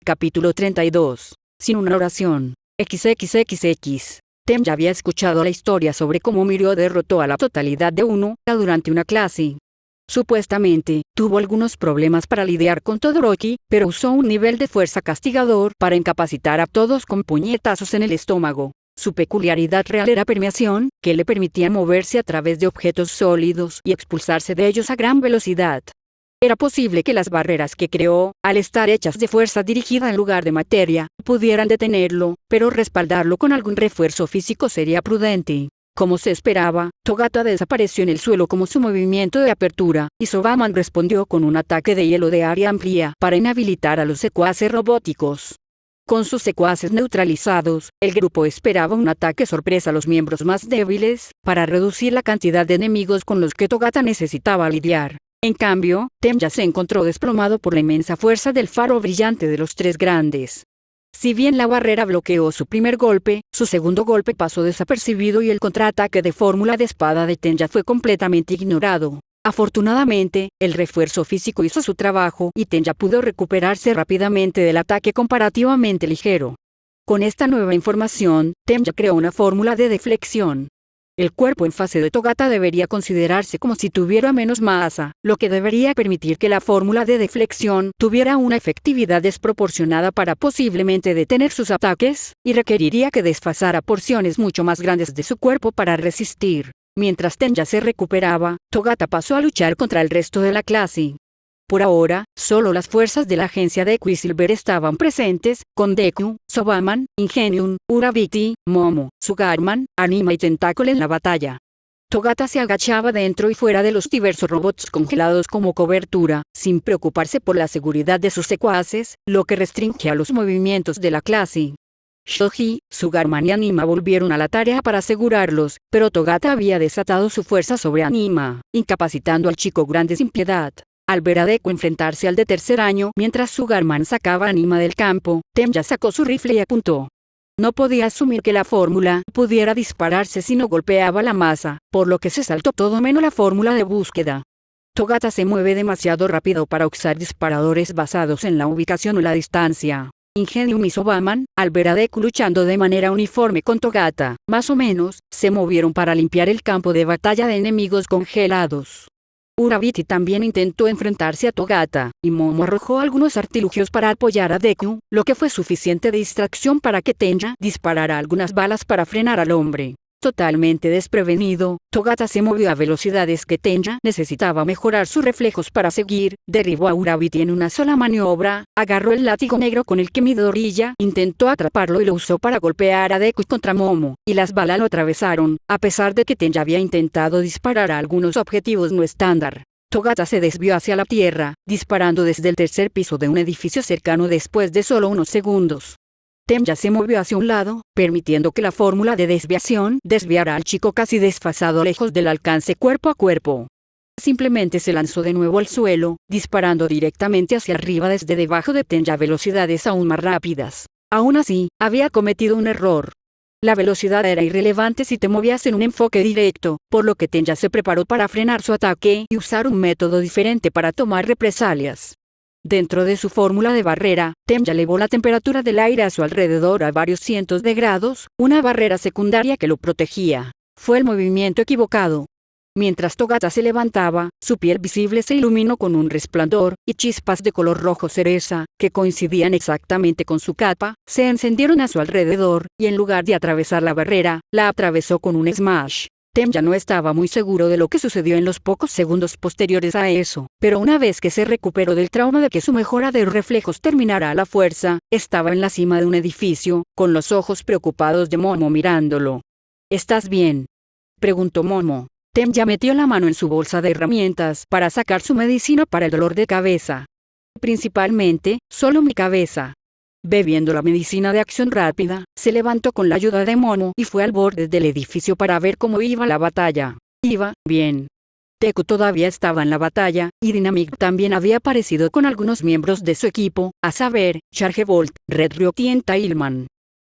Capítulo 32. Sin una oración. XXXX. Tem ya había escuchado la historia sobre cómo Mirio derrotó a la totalidad de Uno durante una clase. Supuestamente, tuvo algunos problemas para lidiar con Todoroki, pero usó un nivel de fuerza castigador para incapacitar a todos con puñetazos en el estómago. Su peculiaridad real era permeación, que le permitía moverse a través de objetos sólidos y expulsarse de ellos a gran velocidad. Era posible que las barreras que creó, al estar hechas de fuerza dirigida en lugar de materia, pudieran detenerlo, pero respaldarlo con algún refuerzo físico sería prudente. Como se esperaba, Togata desapareció en el suelo como su movimiento de apertura, y Sobaman respondió con un ataque de hielo de área amplia para inhabilitar a los secuaces robóticos. Con sus secuaces neutralizados, el grupo esperaba un ataque sorpresa a los miembros más débiles, para reducir la cantidad de enemigos con los que Togata necesitaba lidiar. En cambio, Tem ya se encontró desplomado por la inmensa fuerza del faro brillante de los tres grandes. Si bien la barrera bloqueó su primer golpe, su segundo golpe pasó desapercibido y el contraataque de fórmula de espada de Tenja fue completamente ignorado. Afortunadamente, el refuerzo físico hizo su trabajo y Tenja pudo recuperarse rápidamente del ataque comparativamente ligero. Con esta nueva información, Tenja creó una fórmula de deflexión. El cuerpo en fase de Togata debería considerarse como si tuviera menos masa, lo que debería permitir que la fórmula de deflexión tuviera una efectividad desproporcionada para posiblemente detener sus ataques, y requeriría que desfasara porciones mucho más grandes de su cuerpo para resistir. Mientras Tenja se recuperaba, Togata pasó a luchar contra el resto de la clase. Por ahora, solo las fuerzas de la agencia de Quicksilver estaban presentes, con Deku, Sobaman, Ingenium, Urabiti, Momo, Sugarman, Anima y Tentacle en la batalla. Togata se agachaba dentro y fuera de los diversos robots congelados como cobertura, sin preocuparse por la seguridad de sus secuaces, lo que restringía los movimientos de la clase. Shoji, Sugarman y Anima volvieron a la tarea para asegurarlos, pero Togata había desatado su fuerza sobre Anima, incapacitando al chico grande sin piedad. Al ver a Deku enfrentarse al de tercer año mientras Sugarman sacaba a Anima del campo, Tem ya sacó su rifle y apuntó. No podía asumir que la fórmula pudiera dispararse si no golpeaba la masa, por lo que se saltó todo menos la fórmula de búsqueda. Togata se mueve demasiado rápido para usar disparadores basados en la ubicación o la distancia. Ingenium y Sobaman, al ver a Deku luchando de manera uniforme con Togata, más o menos, se movieron para limpiar el campo de batalla de enemigos congelados. Urabiti también intentó enfrentarse a Togata, y Momo arrojó algunos artilugios para apoyar a Deku, lo que fue suficiente distracción para que Tenja disparara algunas balas para frenar al hombre. Totalmente desprevenido, Togata se movió a velocidades que Tenja necesitaba mejorar sus reflejos para seguir, derribó a Urabiti en una sola maniobra, agarró el látigo negro con el que Midoriya intentó atraparlo y lo usó para golpear a Deku contra Momo, y las balas lo atravesaron, a pesar de que Tenja había intentado disparar a algunos objetivos no estándar. Togata se desvió hacia la tierra, disparando desde el tercer piso de un edificio cercano después de solo unos segundos. Tem ya se movió hacia un lado, permitiendo que la fórmula de desviación desviara al chico casi desfasado lejos del alcance cuerpo a cuerpo. Simplemente se lanzó de nuevo al suelo, disparando directamente hacia arriba desde debajo de Tenja a velocidades aún más rápidas. Aún así, había cometido un error. La velocidad era irrelevante si te movías en un enfoque directo, por lo que Tenja se preparó para frenar su ataque y usar un método diferente para tomar represalias. Dentro de su fórmula de barrera, Tenja elevó la temperatura del aire a su alrededor a varios cientos de grados, una barrera secundaria que lo protegía. Fue el movimiento equivocado. Mientras Togata se levantaba, su piel visible se iluminó con un resplandor, y chispas de color rojo cereza, que coincidían exactamente con su capa, se encendieron a su alrededor, y en lugar de atravesar la barrera, la atravesó con un smash. Tem ya no estaba muy seguro de lo que sucedió en los pocos segundos posteriores a eso, pero una vez que se recuperó del trauma de que su mejora de reflejos terminara a la fuerza, estaba en la cima de un edificio, con los ojos preocupados de Momo mirándolo. ¿Estás bien?, preguntó Momo. Tem ya metió la mano en su bolsa de herramientas para sacar su medicina para el dolor de cabeza. Principalmente, solo mi cabeza. Bebiendo la medicina de acción rápida, se levantó con la ayuda de Momo y fue al borde del edificio para ver cómo iba la batalla. Iba bien. Deku todavía estaba en la batalla, y Dynamic también había aparecido con algunos miembros de su equipo, a saber, Chargebolt, Red Ryuki y Tailman.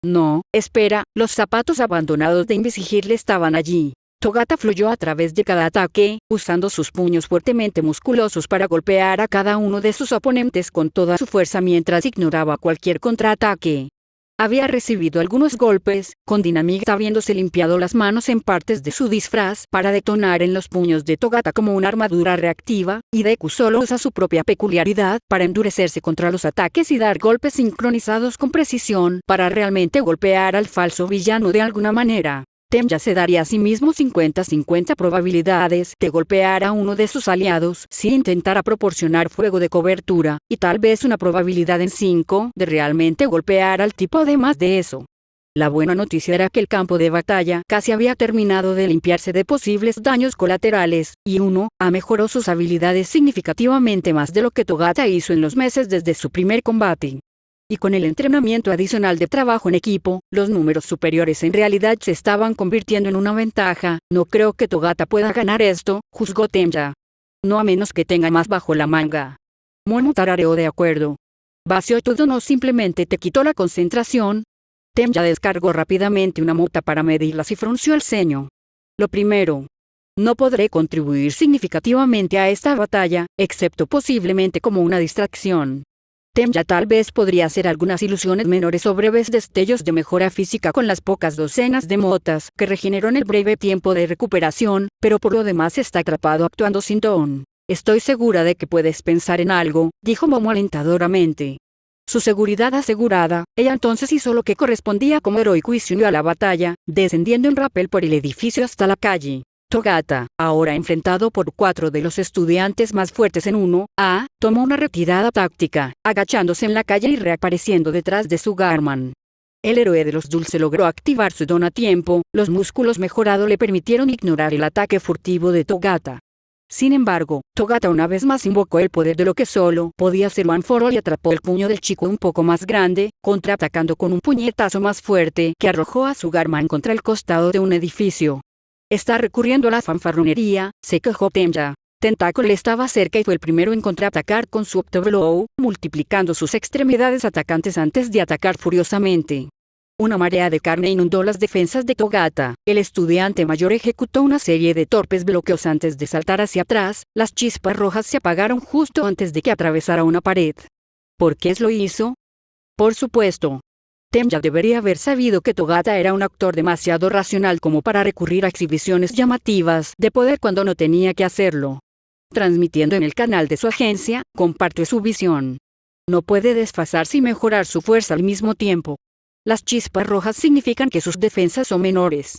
No, espera, los zapatos abandonados de Invisigirle estaban allí. Togata fluyó a través de cada ataque, usando sus puños fuertemente musculosos para golpear a cada uno de sus oponentes con toda su fuerza mientras ignoraba cualquier contraataque. Había recibido algunos golpes, con Dynamite habiéndose limpiado las manos en partes de su disfraz para detonar en los puños de Togata como una armadura reactiva, y Deku solo usa su propia peculiaridad para endurecerse contra los ataques y dar golpes sincronizados con precisión para realmente golpear al falso villano de alguna manera. Temja se daría a sí mismo 50-50 probabilidades de golpear a uno de sus aliados si intentara proporcionar fuego de cobertura, y tal vez una probabilidad en 5 de realmente golpear al tipo. Además de eso, la buena noticia era que el campo de batalla casi había terminado de limpiarse de posibles daños colaterales, y mejoró sus habilidades significativamente más de lo que Togata hizo en los meses desde su primer combate. Y con el entrenamiento adicional de trabajo en equipo, los números superiores en realidad se estaban convirtiendo en una ventaja. No creo que Togata pueda ganar esto, juzgó Temja. No a menos que tenga más bajo la manga. Momo tarareó de acuerdo. ¿Vació todo no simplemente te quitó la concentración? Temja descargó rápidamente una nota para medirlas y frunció el ceño. Lo primero. No podré contribuir significativamente a esta batalla, excepto posiblemente como una distracción. Temja tal vez podría hacer algunas ilusiones menores o breves destellos de mejora física con las pocas docenas de motas que regeneró en el breve tiempo de recuperación, pero por lo demás está atrapado actuando sin don. Estoy segura de que puedes pensar en algo, dijo Momo alentadoramente. Su seguridad asegurada, ella entonces hizo lo que correspondía como heroico y se unió a la batalla, descendiendo en rappel por el edificio hasta la calle. Togata, ahora enfrentado por 4 de los estudiantes más fuertes en 1A, tomó una retirada táctica, agachándose en la calle y reapareciendo detrás de su Garman. El héroe de los Dulce logró activar su don a tiempo, los músculos mejorados le permitieron ignorar el ataque furtivo de Togata. Sin embargo, Togata una vez más invocó el poder de lo que solo podía ser One for All y atrapó el puño del chico un poco más grande, contraatacando con un puñetazo más fuerte que arrojó a su Garman contra el costado de un edificio. Está recurriendo a la fanfarronería, se quejó Temja. Tentacle estaba cerca y fue el primero en contraatacar con su Octoblow, multiplicando sus extremidades atacantes antes de atacar furiosamente. Una marea de carne inundó las defensas de Togata. El estudiante mayor ejecutó una serie de torpes bloqueos antes de saltar hacia atrás. Las chispas rojas se apagaron justo antes de que atravesara una pared. ¿Por qué lo hizo? Por supuesto. Temja debería haber sabido que Togata era un actor demasiado racional como para recurrir a exhibiciones llamativas de poder cuando no tenía que hacerlo. Transmitiendo en el canal de su agencia, compartió su visión. No puede desfasarse y mejorar su fuerza al mismo tiempo. Las chispas rojas significan que sus defensas son menores.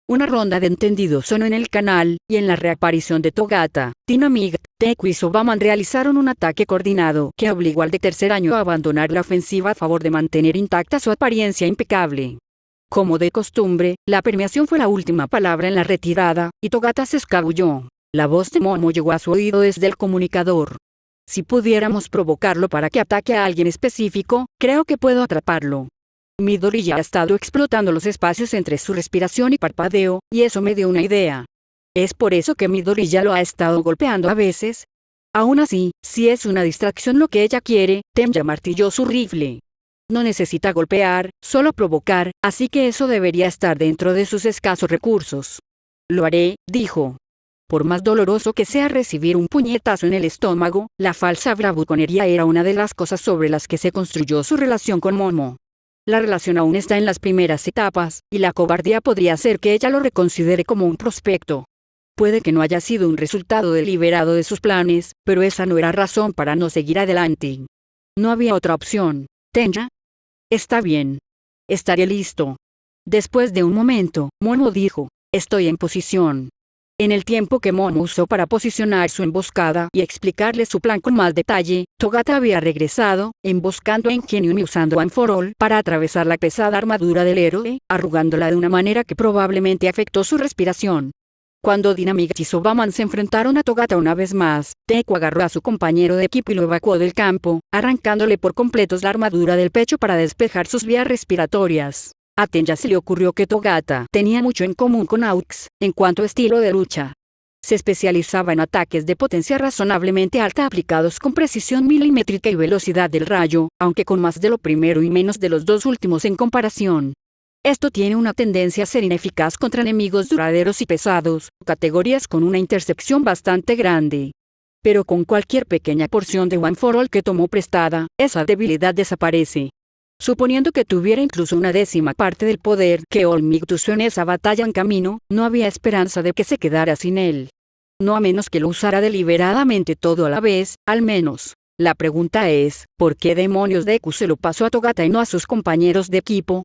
Una ronda de entendidos sonó en el canal, y en la reaparición de Togata, Dynamite, Deku y Sobaman realizaron un ataque coordinado que obligó al de tercer año a abandonar la ofensiva a favor de mantener intacta su apariencia impecable. Como de costumbre, la premiación fue la última palabra en la retirada, y Togata se escabulló. La voz de Momo llegó a su oído desde el comunicador. Si pudiéramos provocarlo para que ataque a alguien específico, creo que puedo atraparlo. Midori ya ha estado explotando los espacios entre su respiración y parpadeo, y eso me dio una idea. ¿Es por eso que Midori ya lo ha estado golpeando a veces? Aún así, si es una distracción lo que ella quiere, Temja martilló su rifle. No necesita golpear, solo provocar, así que eso debería estar dentro de sus escasos recursos. Lo haré, dijo. Por más doloroso que sea recibir un puñetazo en el estómago, la falsa bravuconería era una de las cosas sobre las que se construyó su relación con Momo. La relación aún está en las primeras etapas, y la cobardía podría hacer que ella lo reconsidere como un prospecto. Puede que no haya sido un resultado deliberado de sus planes, pero esa no era razón para no seguir adelante. No había otra opción. ¿Temja? Está bien. Estaré listo. Después de un momento, Momo dijo, estoy en posición. En el tiempo que Momo usó para posicionar su emboscada y explicarle su plan con más detalle, Togata había regresado, emboscando a Ingenium y usando One for All para atravesar la pesada armadura del héroe, arrugándola de una manera que probablemente afectó su respiración. Cuando Dynamite y Sobaman se enfrentaron a Togata una vez más, Deku agarró a su compañero de equipo y lo evacuó del campo, arrancándole por completo la armadura del pecho para despejar sus vías respiratorias. A Temja se le ocurrió que Togata tenía mucho en común con Aux, en cuanto a estilo de lucha. Se especializaba en ataques de potencia razonablemente alta aplicados con precisión milimétrica y velocidad del rayo, aunque con más de lo primero y menos de los dos últimos en comparación. Esto tiene una tendencia a ser ineficaz contra enemigos duraderos y pesados, categorías con una intercepción bastante grande. Pero con cualquier pequeña porción de One for All que tomó prestada, esa debilidad desaparece. Suponiendo que tuviera incluso una décima parte del poder que Olmec usó en esa batalla en camino, no había esperanza de que se quedara sin él. No a menos que lo usara deliberadamente todo a la vez, al menos. La pregunta es, ¿por qué demonios Deku se lo pasó a Togata y no a sus compañeros de equipo?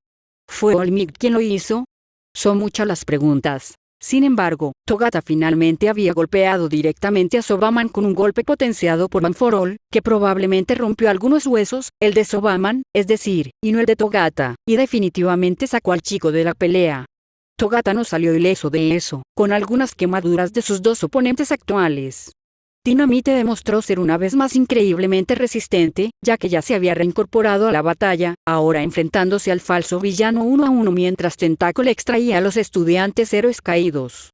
¿Fue Olmec quien lo hizo? Son muchas las preguntas. Sin embargo, Togata finalmente había golpeado directamente a Sobaman con un golpe potenciado por One for All, que probablemente rompió algunos huesos, el de Sobaman, es decir, y no el de Togata, y definitivamente sacó al chico de la pelea. Togata no salió ileso de eso, con algunas quemaduras de sus dos oponentes actuales. Dynamite demostró ser una vez más increíblemente resistente, ya que ya se había reincorporado a la batalla, ahora enfrentándose al falso villano 1-1 mientras Tentacle extraía a los estudiantes héroes caídos.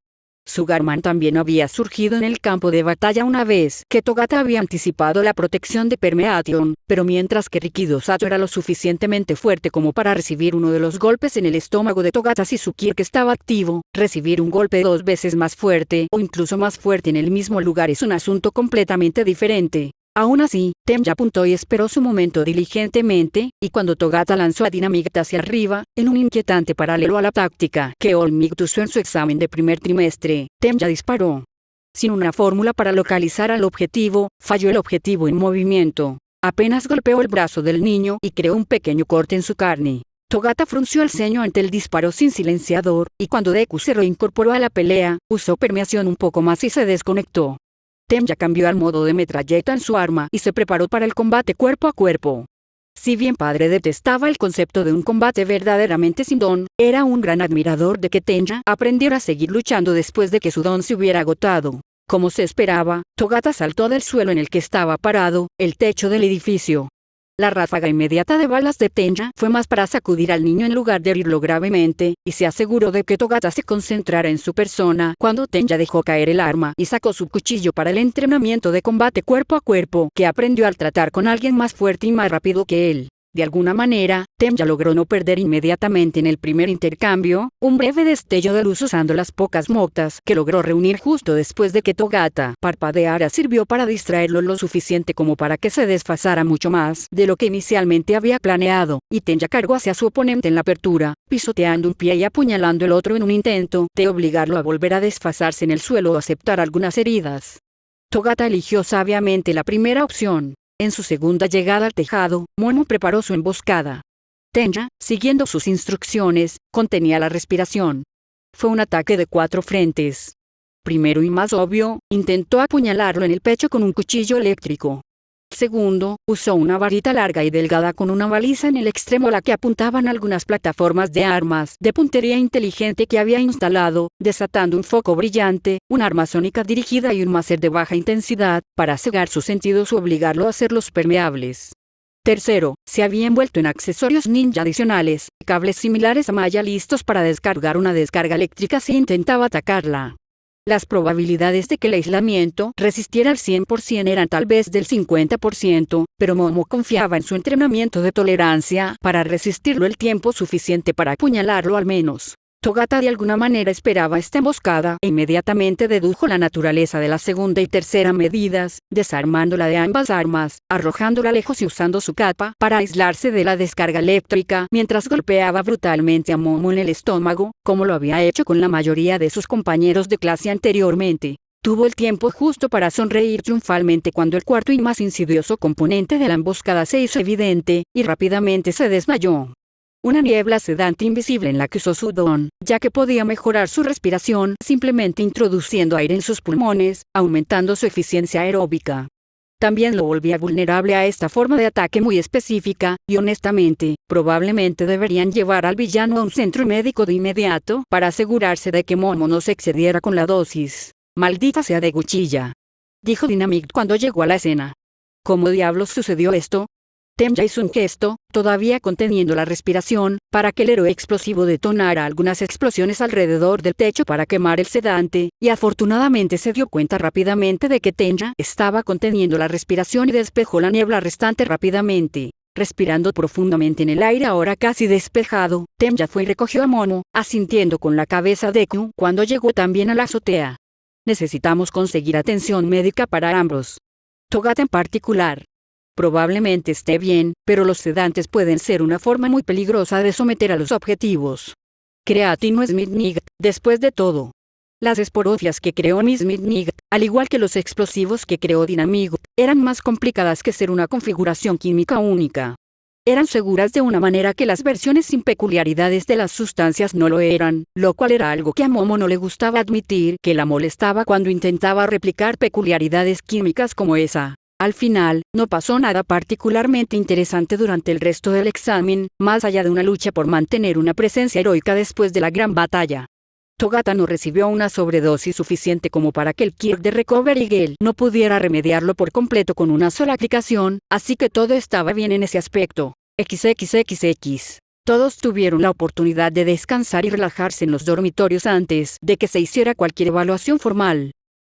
Sugarman también había surgido en el campo de batalla una vez que Togata había anticipado la protección de Permeation, pero mientras que Rikido Sato era lo suficientemente fuerte como para recibir uno de los golpes en el estómago de Togata si su Kirk estaba activo, recibir un golpe 2 veces más fuerte o incluso más fuerte en el mismo lugar es un asunto completamente diferente. Aún así, Tenja apuntó y esperó su momento diligentemente, y cuando Togata lanzó a Dynamite hacia arriba, en un inquietante paralelo a la táctica que Olmec usó en su examen de primer trimestre, Tenja disparó. Sin una fórmula para localizar al objetivo, falló el objetivo en movimiento. Apenas golpeó el brazo del niño y creó un pequeño corte en su carne. Togata frunció el ceño ante el disparo sin silenciador, y cuando Deku se reincorporó a la pelea, usó permeación un poco más y se desconectó. Tenja cambió al modo de metralleta en su arma y se preparó para el combate cuerpo a cuerpo. Si bien padre detestaba el concepto de un combate verdaderamente sin don, era un gran admirador de que Tenja aprendiera a seguir luchando después de que su don se hubiera agotado. Como se esperaba, Togata saltó del suelo en el que estaba parado, el techo del edificio. La ráfaga inmediata de balas de Tenja fue más para sacudir al niño en lugar de herirlo gravemente, y se aseguró de que Togata se concentrara en su persona cuando Tenja dejó caer el arma y sacó su cuchillo para el entrenamiento de combate cuerpo a cuerpo que aprendió al tratar con alguien más fuerte y más rápido que él. De alguna manera, Tenja logró no perder inmediatamente en el primer intercambio, un breve destello de luz usando las pocas motas que logró reunir justo después de que Togata parpadeara sirvió para distraerlo lo suficiente como para que se desfasara mucho más de lo que inicialmente había planeado, y Tenja cargó hacia su oponente en la apertura, pisoteando un pie y apuñalando el otro en un intento de obligarlo a volver a desfasarse en el suelo o aceptar algunas heridas. Togata eligió sabiamente la primera opción. En su segunda llegada al tejado, Momo preparó su emboscada. Tenja, siguiendo sus instrucciones, contenía la respiración. Fue un ataque de 4 frentes. Primero y más obvio, intentó apuñalarlo en el pecho con un cuchillo eléctrico. Segundo, usó una varita larga y delgada con una baliza en el extremo a la que apuntaban algunas plataformas de armas de puntería inteligente que había instalado, desatando un foco brillante, un arma sónica dirigida y un máser de baja intensidad, para cegar sus sentidos o obligarlo a hacerlos permeables. Tercero, se había envuelto en accesorios ninja adicionales, cables similares a malla listos para descargar una descarga eléctrica si intentaba atacarla. Las probabilidades de que el aislamiento resistiera al 100% eran tal vez del 50%, pero Momo confiaba en su entrenamiento de tolerancia para resistirlo el tiempo suficiente para apuñalarlo al menos. Togata de alguna manera esperaba esta emboscada e inmediatamente dedujo la naturaleza de la segunda y tercera medidas, desarmándola de ambas armas, arrojándola lejos y usando su capa para aislarse de la descarga eléctrica mientras golpeaba brutalmente a Momo en el estómago, como lo había hecho con la mayoría de sus compañeros de clase anteriormente. Tuvo el tiempo justo para sonreír triunfalmente cuando el cuarto y más insidioso componente de la emboscada se hizo evidente, y rápidamente se desmayó. Una niebla sedante invisible en la que usó su don, ya que podía mejorar su respiración simplemente introduciendo aire en sus pulmones, aumentando su eficiencia aeróbica. También lo volvía vulnerable a esta forma de ataque muy específica, y honestamente, probablemente deberían llevar al villano a un centro médico de inmediato para asegurarse de que Momo no se excediera con la dosis. Maldita sea de cuchilla, dijo Dynamite cuando llegó a la escena. ¿Cómo diablos sucedió esto? Tenja hizo un gesto, todavía conteniendo la respiración, para que el héroe explosivo detonara algunas explosiones alrededor del techo para quemar el sedante, y afortunadamente se dio cuenta rápidamente de que Tenja estaba conteniendo la respiración y despejó la niebla restante rápidamente. Respirando profundamente en el aire ahora casi despejado, Temja fue y recogió a Momo, asintiendo con la cabeza Deku cuando llegó también a la azotea. Necesitamos conseguir atención médica para ambos. Togata en particular. Probablemente esté bien, pero los sedantes pueden ser una forma muy peligrosa de someter a los objetivos. Creati no es Midnight, después de todo. Las esporofias que creó Miss Midnight, al igual que los explosivos que creó Dynamic, eran más complicadas que ser una configuración química única. Eran seguras de una manera que las versiones sin peculiaridades de las sustancias no lo eran, lo cual era algo que a Momo no le gustaba admitir, que la molestaba cuando intentaba replicar peculiaridades químicas como esa. Al final, no pasó nada particularmente interesante durante el resto del examen, más allá de una lucha por mantener una presencia heroica después de la gran batalla. Togata no recibió una sobredosis suficiente como para que el kit de Recovery Gel no pudiera remediarlo por completo con una sola aplicación, así que todo estaba bien en ese aspecto. XXXX. Todos tuvieron la oportunidad de descansar y relajarse en los dormitorios antes de que se hiciera cualquier evaluación formal.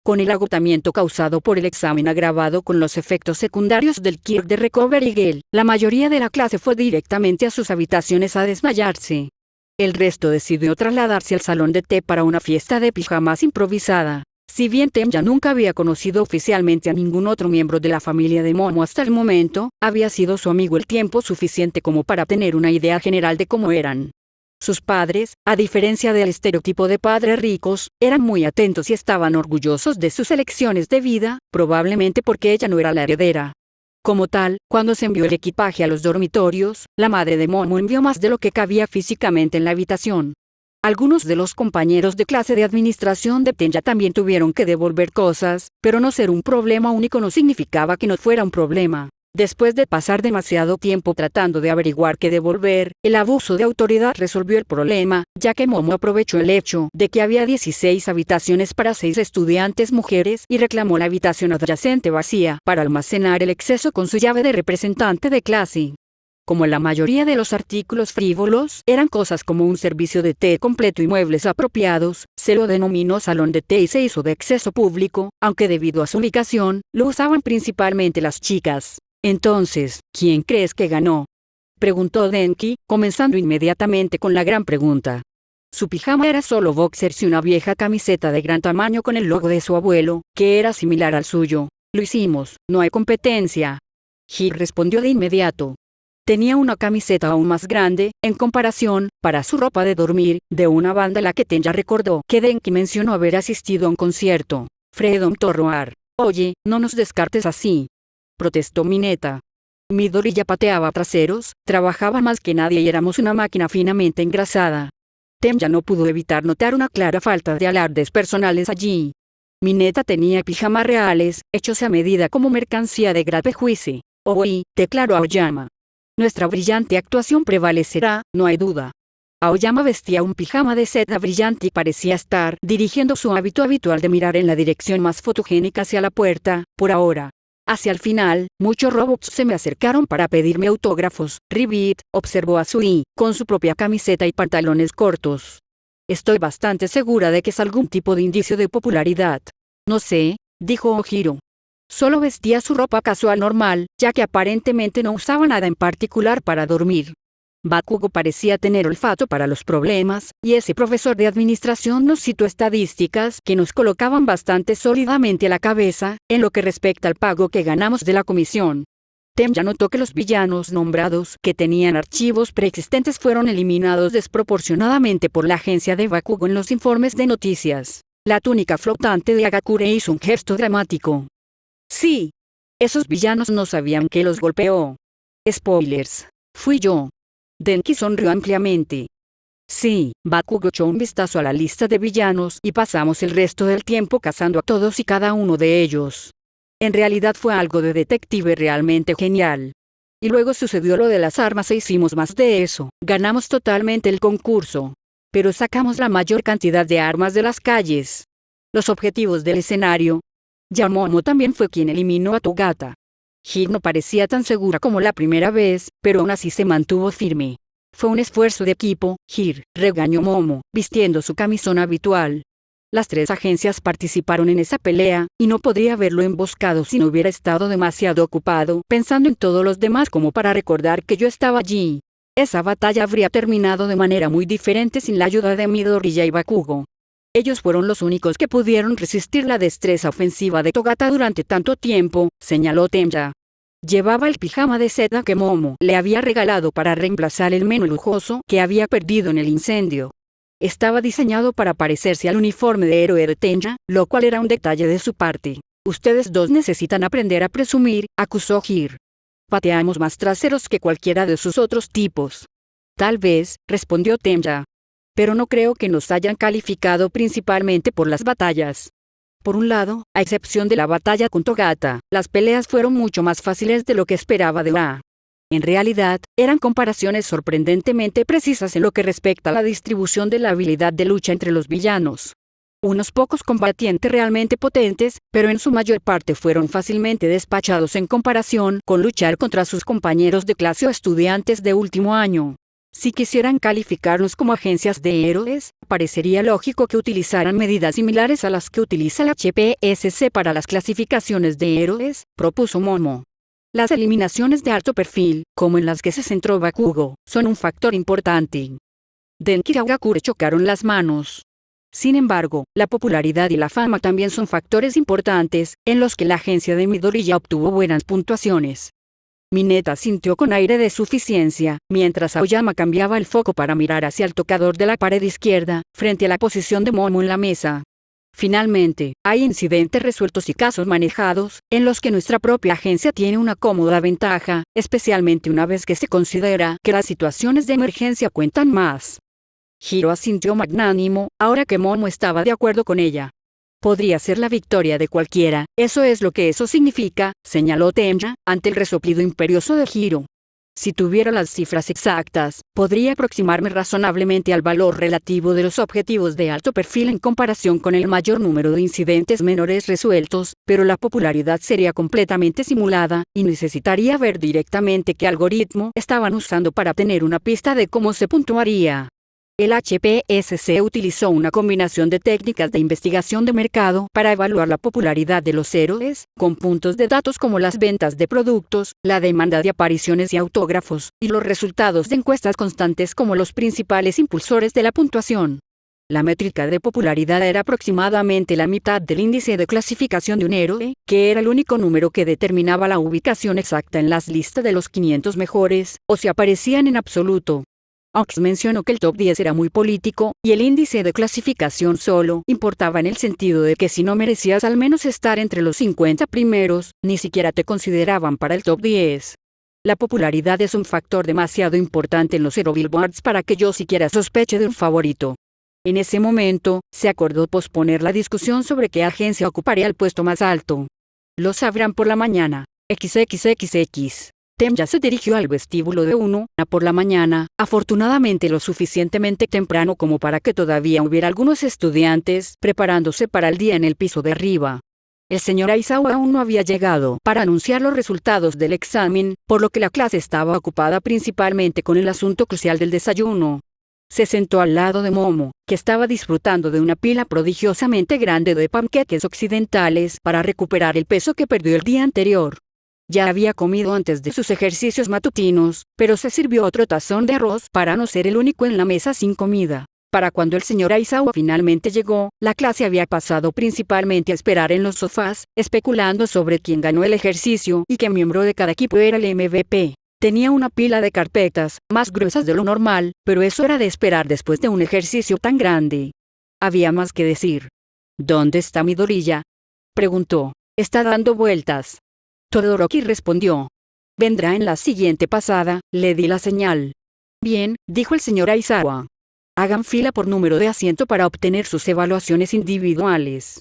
Con el agotamiento causado por el examen agravado con los efectos secundarios del kit de Recovery Gel, la mayoría de la clase fue directamente a sus habitaciones a desmayarse. El resto decidió trasladarse al salón de té para una fiesta de pijamas improvisada. Si bien Temja nunca había conocido oficialmente a ningún otro miembro de la familia de Momo hasta el momento, había sido su amigo el tiempo suficiente como para tener una idea general de cómo eran. Sus padres, a diferencia del estereotipo de padres ricos, eran muy atentos y estaban orgullosos de sus elecciones de vida, probablemente porque ella no era la heredera. Como tal, cuando se envió el equipaje a los dormitorios, la madre de Momo envió más de lo que cabía físicamente en la habitación. Algunos de los compañeros de clase de administración de Temja también tuvieron que devolver cosas, pero no ser un problema único no significaba que no fuera un problema. Después de pasar demasiado tiempo tratando de averiguar qué devolver, el abuso de autoridad resolvió el problema, ya que Momo aprovechó el hecho de que había 16 habitaciones para 6 estudiantes mujeres y reclamó la habitación adyacente vacía para almacenar el exceso con su llave de representante de clase. Como la mayoría de los artículos frívolos eran cosas como un servicio de té completo y muebles apropiados, se lo denominó salón de té y se hizo de acceso público, aunque debido a su ubicación, lo usaban principalmente las chicas. Entonces, ¿quién crees que ganó?, preguntó Denki, comenzando inmediatamente con la gran pregunta. Su pijama era solo boxers y una vieja camiseta de gran tamaño con el logo de su abuelo, que era similar al suyo. Lo hicimos, no hay competencia. Hir respondió de inmediato. Tenía una camiseta aún más grande, en comparación, para su ropa de dormir, de una banda a la que Temja recordó que Denki mencionó haber asistido a un concierto. Freedom to Roar. Oye, no nos descartes así, protestó Mineta. Midori ya pateaba traseros, trabajaba más que nadie y éramos una máquina finamente engrasada. Temja no pudo evitar notar una clara falta de alardes personales allí. Mineta tenía pijamas reales, hechos a medida como mercancía de gran prejuicio. Oi, declaró Aoyama. Nuestra brillante actuación prevalecerá, no hay duda. Aoyama vestía un pijama de seda brillante y parecía estar dirigiendo su hábito habitual de mirar en la dirección más fotogénica hacia la puerta, por ahora. Hacia el final, muchos robots se me acercaron para pedirme autógrafos. Ribbit, observó a Sui, con su propia camiseta y pantalones cortos. Estoy bastante segura de que es algún tipo de indicio de popularidad. No sé, dijo Ojiro. Solo vestía su ropa casual normal, ya que aparentemente no usaba nada en particular para dormir. Bakugo parecía tener olfato para los problemas, y ese profesor de administración nos citó estadísticas que nos colocaban bastante sólidamente a la cabeza, en lo que respecta al pago que ganamos de la comisión. Temja notó que los villanos nombrados que tenían archivos preexistentes fueron eliminados desproporcionadamente por la agencia de Bakugo en los informes de noticias. La túnica flotante de Agakure hizo un gesto dramático. Sí. Esos villanos no sabían que los golpeó. Spoilers. Fui yo. Denki sonrió ampliamente. Sí, Bakugo echó un vistazo a la lista de villanos y pasamos el resto del tiempo cazando a todos y cada uno de ellos. En realidad fue algo de detective realmente genial. Y luego sucedió lo de las armas e hicimos más de eso. Ganamos totalmente el concurso. Pero sacamos la mayor cantidad de armas de las calles. Los objetivos del escenario. Yamomo también fue quien eliminó a Togata. Hir no parecía tan segura como la primera vez, pero aún así se mantuvo firme. Fue un esfuerzo de equipo, Hir, regañó Momo, vistiendo su camisón habitual. Las tres agencias participaron en esa pelea, y no podría haberlo emboscado si no hubiera estado demasiado ocupado pensando en todos los demás como para recordar que yo estaba allí. Esa batalla habría terminado de manera muy diferente sin la ayuda de Midoriya y Bakugo. Ellos fueron los únicos que pudieron resistir la destreza ofensiva de Togata durante tanto tiempo, señaló Temja. Llevaba el pijama de seda que Momo le había regalado para reemplazar el menos lujoso que había perdido en el incendio. Estaba diseñado para parecerse al uniforme de héroe de Tenja, lo cual era un detalle de su parte. Ustedes dos necesitan aprender a presumir, acusó Hir. Pateamos más traseros que cualquiera de sus otros tipos. Tal vez, respondió Tenja. Pero no creo que nos hayan calificado principalmente por las batallas. Por un lado, a excepción de la batalla con Togata, las peleas fueron mucho más fáciles de lo que esperaba de A. En realidad, eran comparaciones sorprendentemente precisas en lo que respecta a la distribución de la habilidad de lucha entre los villanos. Unos pocos combatientes realmente potentes, pero en su mayor parte fueron fácilmente despachados en comparación con luchar contra sus compañeros de clase o estudiantes de último año. Si quisieran calificarnos como agencias de héroes, parecería lógico que utilizaran medidas similares a las que utiliza la HPSC para las clasificaciones de héroes, propuso Momo. Las eliminaciones de alto perfil, como en las que se centró Bakugo, son un factor importante. Denki y Agakure chocaron las manos. Sin embargo, la popularidad y la fama también son factores importantes, en los que la agencia de Midoriya obtuvo buenas puntuaciones. Mineta sintió con aire de suficiencia, mientras Aoyama cambiaba el foco para mirar hacia el tocador de la pared izquierda, frente a la posición de Momo en la mesa. Finalmente, hay incidentes resueltos y casos manejados, en los que nuestra propia agencia tiene una cómoda ventaja, especialmente una vez que se considera que las situaciones de emergencia cuentan más. Hiro asintió magnánimo, ahora que Momo estaba de acuerdo con ella. Podría ser la victoria de cualquiera, eso es lo que eso significa, señaló Tenja, ante el resoplido imperioso de Hiro. Si tuviera las cifras exactas, podría aproximarme razonablemente al valor relativo de los objetivos de alto perfil en comparación con el mayor número de incidentes menores resueltos, pero la popularidad sería completamente simulada, y necesitaría ver directamente qué algoritmo estaban usando para tener una pista de cómo se puntuaría. El HPSC utilizó una combinación de técnicas de investigación de mercado para evaluar la popularidad de los héroes, con puntos de datos como las ventas de productos, la demanda de apariciones y autógrafos, y los resultados de encuestas constantes como los principales impulsores de la puntuación. La métrica de popularidad era aproximadamente la mitad del índice de clasificación de un héroe, que era el único número que determinaba la ubicación exacta en las listas de los 500 mejores, o si aparecían en absoluto. Ox mencionó que el top 10 era muy político, y el índice de clasificación solo importaba en el sentido de que si no merecías al menos estar entre los 50 primeros, ni siquiera te consideraban para el top 10. La popularidad es un factor demasiado importante en los Hero Billboards para que yo siquiera sospeche de un favorito. En ese momento, se acordó posponer la discusión sobre qué agencia ocuparía el puesto más alto. Lo sabrán por la mañana. XXXX. Temja se dirigió al vestíbulo de 1:00 por la mañana, afortunadamente lo suficientemente temprano como para que todavía hubiera algunos estudiantes preparándose para el día en el piso de arriba. El señor Aizawa aún no había llegado para anunciar los resultados del examen, por lo que la clase estaba ocupada principalmente con el asunto crucial del desayuno. Se sentó al lado de Momo, que estaba disfrutando de una pila prodigiosamente grande de panqueques occidentales para recuperar el peso que perdió el día anterior. Ya había comido antes de sus ejercicios matutinos, pero se sirvió otro tazón de arroz para no ser el único en la mesa sin comida. Para cuando el señor Aizawa finalmente llegó, la clase había pasado principalmente a esperar en los sofás, especulando sobre quién ganó el ejercicio y qué miembro de cada equipo era el MVP. Tenía una pila de carpetas, más gruesas de lo normal, pero eso era de esperar después de un ejercicio tan grande. Había más que decir. ¿Dónde está Midoriya?, preguntó. Está dando vueltas. Todoroki respondió. Vendrá en la siguiente pasada, le di la señal. Bien, dijo el señor Aizawa. Hagan fila por número de asiento para obtener sus evaluaciones individuales.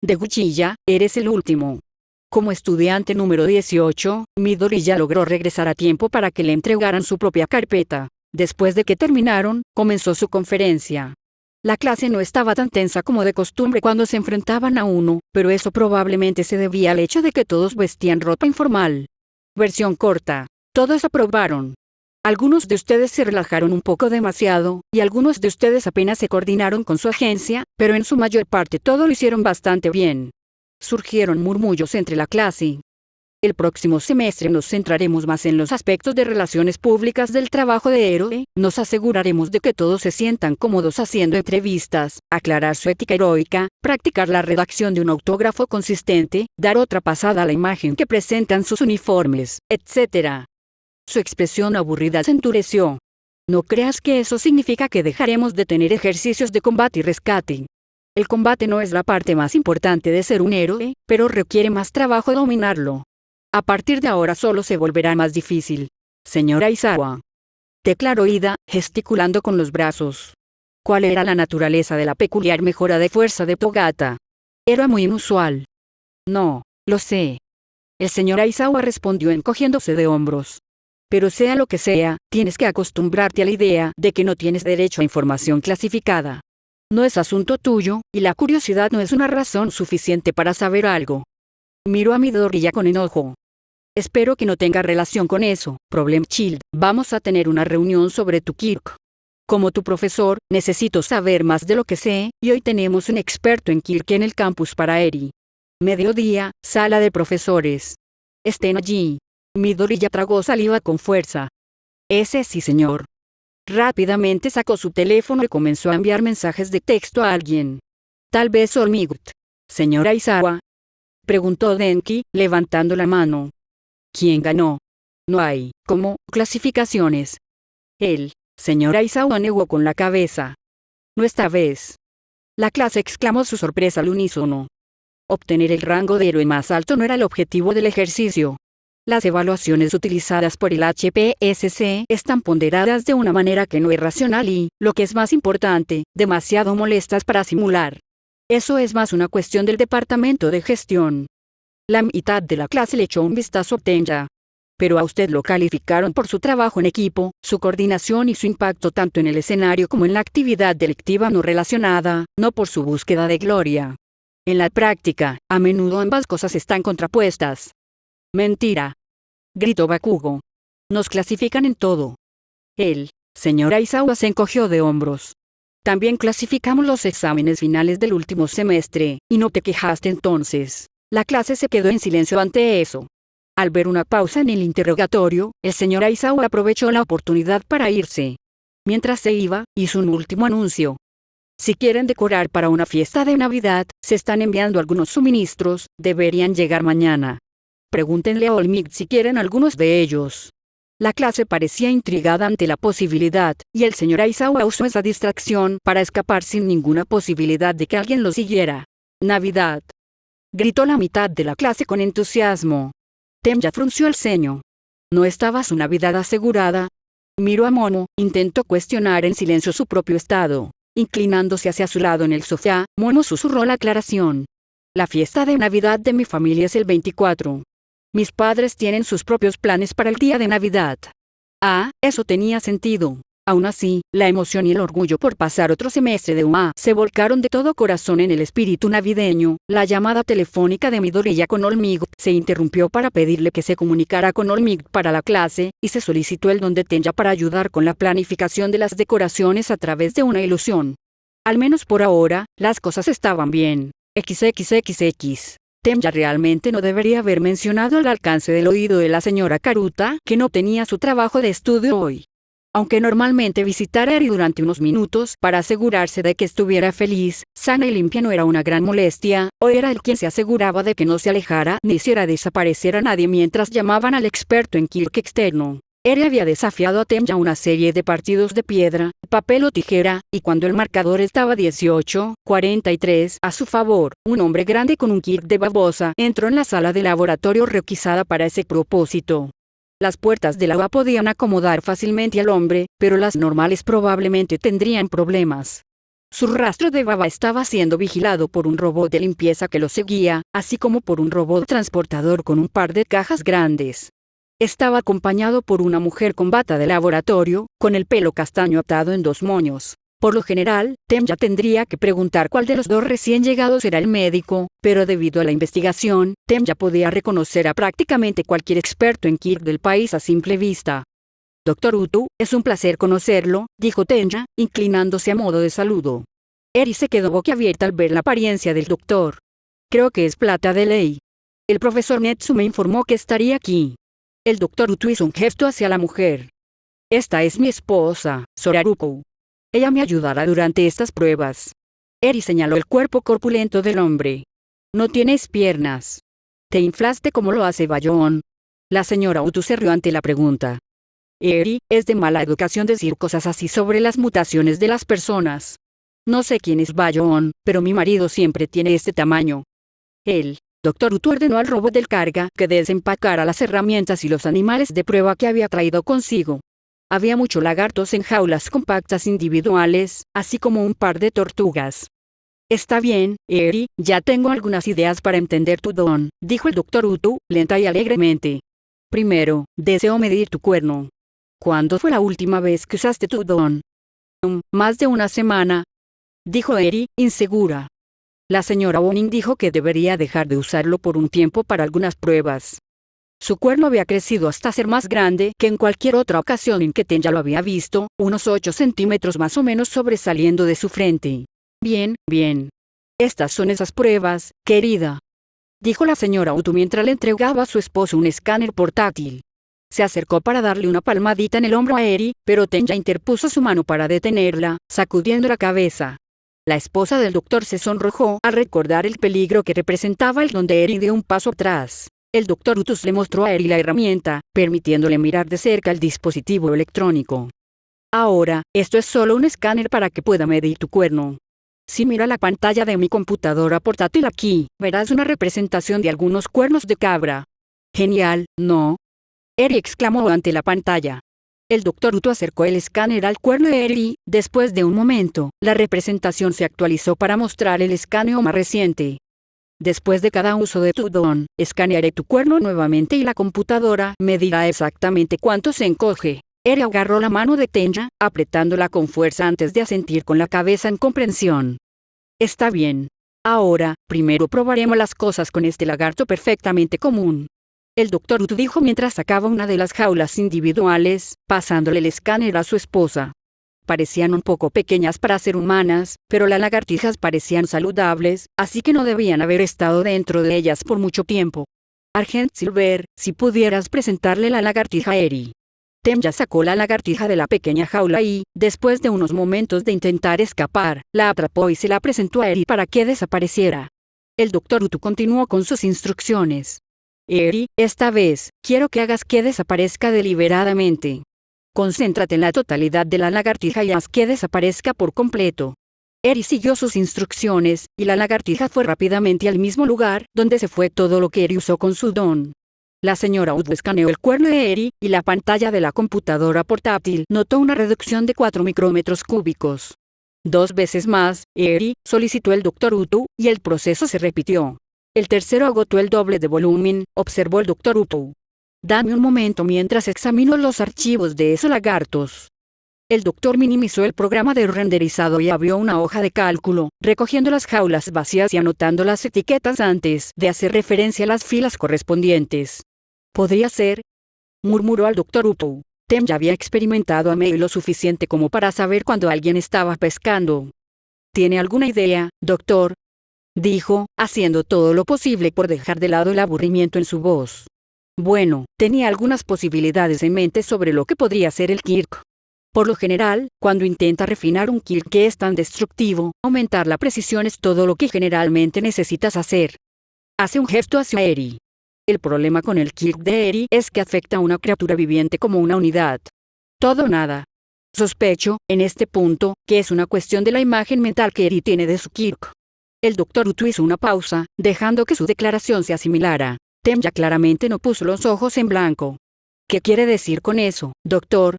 Deguchiya, eres el último. Como estudiante número 18, Midoriya logró regresar a tiempo para que le entregaran su propia carpeta. Después de que terminaron, comenzó su conferencia. La clase no estaba tan tensa como de costumbre cuando se enfrentaban a uno, pero eso probablemente se debía al hecho de que todos vestían ropa informal. Versión corta. Todos aprobaron. Algunos de ustedes se relajaron un poco demasiado, y algunos de ustedes apenas se coordinaron con su agencia, pero en su mayor parte todo lo hicieron bastante bien. Surgieron murmullos entre la clase. El próximo semestre nos centraremos más en los aspectos de relaciones públicas del trabajo de héroe, nos aseguraremos de que todos se sientan cómodos haciendo entrevistas, aclarar su ética heroica, practicar la redacción de un autógrafo consistente, dar otra pasada a la imagen que presentan sus uniformes, etc. Su expresión aburrida se endureció. No creas que eso significa que dejaremos de tener ejercicios de combate y rescate. El combate no es la parte más importante de ser un héroe, pero requiere más trabajo dominarlo. A partir de ahora solo se volverá más difícil. Señora Aizawa, declaró Ida, gesticulando con los brazos. ¿Cuál era la naturaleza de la peculiar mejora de fuerza de Togata? Era muy inusual. No, lo sé. El señor Aizawa respondió encogiéndose de hombros. Pero sea lo que sea, tienes que acostumbrarte a la idea de que no tienes derecho a información clasificada. No es asunto tuyo, y la curiosidad no es una razón suficiente para saber algo. Miró a Midoriya con enojo. Espero que no tenga relación con eso, Problem Child. Vamos a tener una reunión sobre tu Kirk. Como tu profesor, necesito saber más de lo que sé, y hoy tenemos un experto en Kirk en el campus para Eri. Mediodía, sala de profesores. Estén allí. Midoriya tragó saliva con fuerza. Ese sí, señor. Rápidamente sacó su teléfono y comenzó a enviar mensajes de texto a alguien. Tal vez Olmigut. Señora Aizawa, preguntó Denki, levantando la mano. ¿Quién ganó? No hay, ¿cómo, clasificaciones? Él. Señora Aizawa negó con la cabeza. No esta vez. La clase exclamó su sorpresa al unísono. Obtener el rango de héroe más alto no era el objetivo del ejercicio. Las evaluaciones utilizadas por el HPSC están ponderadas de una manera que no es racional y, lo que es más importante, demasiado molestas para simular. Eso es más una cuestión del departamento de gestión. La mitad de la clase le echó un vistazo a Tenya. Pero a usted lo calificaron por su trabajo en equipo, su coordinación y su impacto tanto en el escenario como en la actividad delictiva no relacionada, no por su búsqueda de gloria. En la práctica, a menudo ambas cosas están contrapuestas. Mentira. Gritó Bakugo. Nos clasifican en todo. El señor Aizawa se encogió de hombros. También clasificamos los exámenes finales del último semestre, y no te quejaste entonces. La clase se quedó en silencio ante eso. Al ver una pausa en el interrogatorio, el señor Aizawa aprovechó la oportunidad para irse. Mientras se iba, hizo un último anuncio. Si quieren decorar para una fiesta de Navidad, se están enviando algunos suministros, deberían llegar mañana. Pregúntenle a Olmig si quieren algunos de ellos. La clase parecía intrigada ante la posibilidad, y el señor Aizawa usó esa distracción para escapar sin ninguna posibilidad de que alguien lo siguiera. Navidad. Gritó la mitad de la clase con entusiasmo. Tenya frunció el ceño. ¿No estaba su Navidad asegurada? Miró a Momo, intentó cuestionar en silencio su propio estado. Inclinándose hacia su lado en el sofá, Momo susurró la aclaración. La fiesta de Navidad de mi familia es el 24. Mis padres tienen sus propios planes para el día de Navidad. Ah, eso tenía sentido. Aún así, la emoción y el orgullo por pasar otro semestre de UA se volcaron de todo corazón en el espíritu navideño. La llamada telefónica de Midoriya con Olmig se interrumpió para pedirle que se comunicara con Olmig para la clase, y se solicitó el don de Tenya para ayudar con la planificación de las decoraciones a través de una ilusión. Al menos por ahora, las cosas estaban bien. XXXX. Tenya realmente no debería haber mencionado al alcance del oído de la señora Karuta que no tenía su trabajo de estudio hoy. Aunque normalmente visitara a Eri durante unos minutos para asegurarse de que estuviera feliz, sana y limpia no era una gran molestia, o era él quien se aseguraba de que no se alejara ni hiciera desaparecer a nadie mientras llamaban al experto en Kirk externo. Eri había desafiado a Tenya a una serie de partidos de piedra, papel o tijera, y cuando el marcador estaba 18-43 a su favor, un hombre grande con un kit de babosa entró en la sala de laboratorio requisada para ese propósito. Las puertas del agua podían acomodar fácilmente al hombre, pero las normales probablemente tendrían problemas. Su rastro de baba estaba siendo vigilado por un robot de limpieza que lo seguía, así como por un robot transportador con un par de cajas grandes. Estaba acompañado por una mujer con bata de laboratorio, con el pelo castaño atado en dos moños. Por lo general, Tenya tendría que preguntar cuál de los dos recién llegados era el médico, pero debido a la investigación, Tenya podía reconocer a prácticamente cualquier experto en Kirk del país a simple vista. Doctor Utu, es un placer conocerlo, dijo Tenja, inclinándose a modo de saludo. Eri se quedó boquiabierta al ver la apariencia del doctor. Creo que es plata de ley. El profesor Netsu me informó que estaría aquí. El doctor Utu hizo un gesto hacia la mujer. Esta es mi esposa, Soraruko. Ella me ayudará durante estas pruebas. Eri señaló el cuerpo corpulento del hombre. No tienes piernas. Te inflaste como lo hace Bayon. La señora Utu se rió ante la pregunta. Eri, es de mala educación decir cosas así sobre las mutaciones de las personas. No sé quién es Bayon, pero mi marido siempre tiene este tamaño. El doctor Utu ordenó al robot del carga que desempacara las herramientas y los animales de prueba que había traído consigo. Había muchos lagartos en jaulas compactas individuales, así como un par de tortugas. Está bien, Eri, ya tengo algunas ideas para entender tu don, dijo el doctor Utu, lenta y alegremente. Primero, deseo medir tu cuerno. ¿Cuándo fue la última vez que usaste tu don? Más de una semana, dijo Eri, insegura. La señora Boning dijo que debería dejar de usarlo por un tiempo para algunas pruebas. Su cuerno había crecido hasta ser más grande que en cualquier otra ocasión en que Tenja lo había visto, unos 8 centímetros más o menos sobresaliendo de su frente. Bien, bien. Estas son esas pruebas, querida, dijo la señora Utu mientras le entregaba a su esposo un escáner portátil. Se acercó para darle una palmadita en el hombro a Eri, pero Tenja interpuso su mano para detenerla, sacudiendo la cabeza. La esposa del doctor se sonrojó al recordar el peligro que representaba el don de Eri dio un paso atrás. El doctor Utus le mostró a Eri la herramienta, permitiéndole mirar de cerca el dispositivo electrónico. Ahora, esto es solo un escáner para que pueda medir tu cuerno. Si mira la pantalla de mi computadora portátil aquí, verás una representación de algunos cuernos de cabra. Genial, ¿no? Eri exclamó ante la pantalla. El doctor Utu acercó el escáner al cuerno de Eri. Después de un momento, la representación se actualizó para mostrar el escaneo más reciente. Después de cada uso de tu don, escanearé tu cuerno nuevamente y la computadora me dirá exactamente cuánto se encoge. Eri agarró la mano de Tenja, apretándola con fuerza antes de asentir con la cabeza en comprensión. Está bien. Ahora, primero probaremos las cosas con este lagarto perfectamente común. El doctor Utu dijo mientras sacaba una de las jaulas individuales, pasándole el escáner a su esposa. Parecían un poco pequeñas para ser humanas, pero las lagartijas parecían saludables, así que no debían haber estado dentro de ellas por mucho tiempo. Argent Silver, si pudieras presentarle la lagartija a Eri. Tenja sacó la lagartija de la pequeña jaula y, después de unos momentos de intentar escapar, la atrapó y se la presentó a Eri para que desapareciera. El doctor Utu continuó con sus instrucciones. Eri, esta vez, quiero que hagas que desaparezca deliberadamente. Concéntrate en la totalidad de la lagartija y haz que desaparezca por completo. Eri siguió sus instrucciones, y la lagartija fue rápidamente al mismo lugar, donde se fue todo lo que Eri usó con su don. La señora Utu escaneó el cuerno de Eri, y la pantalla de la computadora portátil notó una reducción de 4 micrómetros cúbicos. 2 veces más, Eri, solicitó el doctor Utu, y el proceso se repitió. El tercero agotó el doble de volumen, observó el doctor Utu. Dame un momento mientras examino los archivos de esos lagartos. El doctor minimizó el programa de renderizado y abrió una hoja de cálculo, recogiendo las jaulas vacías y anotando las etiquetas antes de hacer referencia a las filas correspondientes. ¿Podría ser?, murmuró al doctor Utu. Tenja había experimentado a Mei lo suficiente como para saber cuando alguien estaba pescando. ¿Tiene alguna idea, doctor?, dijo, haciendo todo lo posible por dejar de lado el aburrimiento en su voz. Bueno, tenía algunas posibilidades en mente sobre lo que podría ser el Kirk. Por lo general, cuando intenta refinar un Kirk que es tan destructivo, aumentar la precisión es todo lo que generalmente necesitas hacer. Hace un gesto hacia Eri. El problema con el Kirk de Eri es que afecta a una criatura viviente como una unidad. Todo o nada. Sospecho, en este punto, que es una cuestión de la imagen mental que Eri tiene de su Kirk. El doctor Utu hizo una pausa, dejando que su declaración se asimilara. Tenja claramente no puso los ojos en blanco. ¿Qué quiere decir con eso, doctor?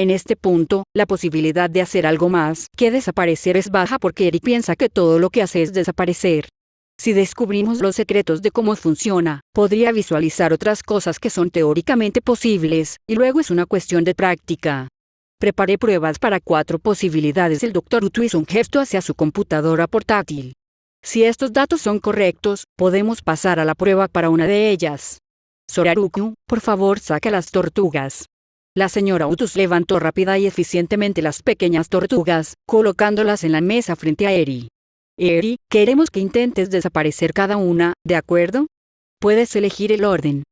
En este punto, la posibilidad de hacer algo más que desaparecer es baja porque Eri piensa que todo lo que hace es desaparecer. Si descubrimos los secretos de cómo funciona, podría visualizar otras cosas que son teóricamente posibles, y luego es una cuestión de práctica. Preparé pruebas para 4 posibilidades. El doctor Utu hizo un gesto hacia su computadora portátil. Si estos datos son correctos, podemos pasar a la prueba para una de ellas. Soraruku, por favor saca las tortugas. La señora Utus levantó rápida y eficientemente las pequeñas tortugas, colocándolas en la mesa frente a Eri. Eri, queremos que intentes desaparecer cada una, ¿de acuerdo? Puedes elegir el orden.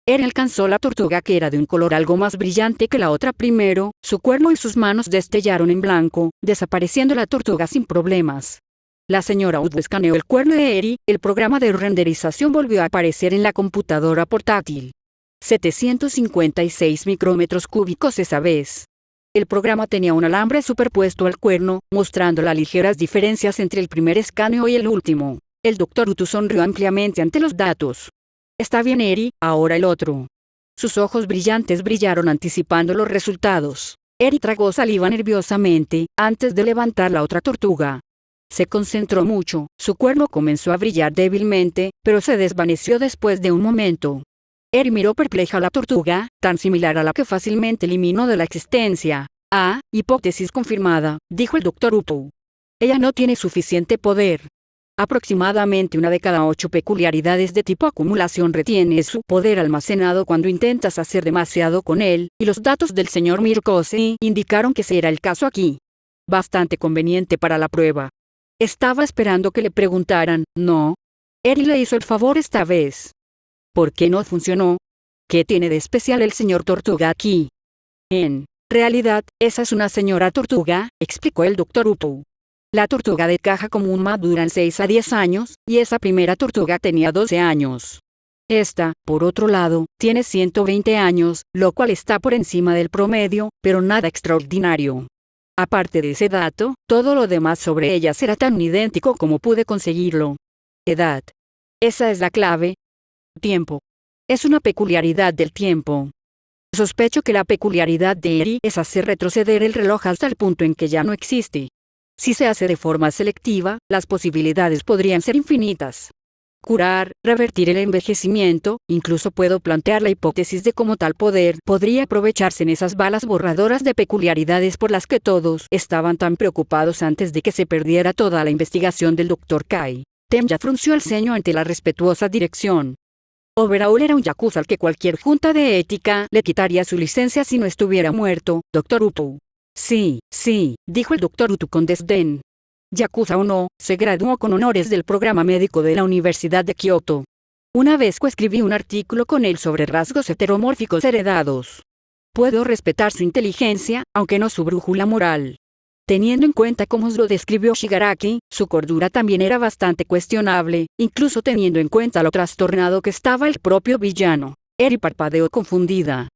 Eri alcanzó la tortuga que era de un color algo más brillante que la otra primero, su cuerno y sus manos destellaron en blanco, desapareciendo la tortuga sin problemas. La señora Utus escaneó el cuerno de Eri, el programa de renderización volvió a aparecer en la computadora portátil. 756 micrómetros cúbicos esa vez. El programa tenía un alambre superpuesto al cuerno, mostrando las ligeras diferencias entre el primer escaneo y el último. El Dr. Utus sonrió ampliamente ante los datos. Está bien, Eri, ahora el otro. Sus ojos brillantes brillaron anticipando los resultados. Eri tragó saliva nerviosamente, antes de levantar la otra tortuga. Se concentró mucho, su cuerno comenzó a brillar débilmente, pero se desvaneció después de un momento. Eri miró perpleja a la tortuga, tan similar a la que fácilmente eliminó de la existencia. Ah, hipótesis confirmada, dijo el Dr. Utus. Ella no tiene suficiente poder. Aproximadamente una de cada 8 peculiaridades de tipo acumulación retiene su poder almacenado cuando intentas hacer demasiado con él, y los datos del señor Mirkosi indicaron que ese era el caso aquí. Bastante conveniente para la prueba. Estaba esperando que le preguntaran, ¿no? Eri le hizo el favor esta vez. ¿Por qué no funcionó? ¿Qué tiene de especial el señor Tortuga aquí? En realidad, esa es una señora tortuga, explicó el Dr. Utus. La tortuga de caja común madura en 6 a 10 años, y esa primera tortuga tenía 12 años. Esta, por otro lado, tiene 120 años, lo cual está por encima del promedio, pero nada extraordinario. Aparte de ese dato, todo lo demás sobre ella será tan idéntico como pude conseguirlo. Edad. Esa es la clave. Tiempo. Es una peculiaridad del tiempo. Sospecho que la peculiaridad de Eri es hacer retroceder el reloj hasta el punto en que ya no existe. Si se hace de forma selectiva, las posibilidades podrían ser infinitas. Curar, revertir el envejecimiento, incluso puedo plantear la hipótesis de cómo tal poder podría aprovecharse en esas balas borradoras de peculiaridades por las que todos estaban tan preocupados antes de que se perdiera toda la investigación del Dr. Kai. Temja frunció el ceño ante la respetuosa dirección. Overall era un yakuza al que cualquier junta de ética le quitaría su licencia si no estuviera muerto, Dr. Utus. Sí, dijo el Dr. Utus con desdén. Yakuza o no, se graduó con honores del programa médico de la Universidad de Kioto. Una vez coescribí un artículo con él sobre rasgos heteromórficos heredados. Puedo respetar su inteligencia, aunque no su brújula moral. Teniendo en cuenta cómo lo describió Shigaraki, su cordura también era bastante cuestionable, incluso teniendo en cuenta lo trastornado que estaba el propio villano. Eri parpadeó confundida.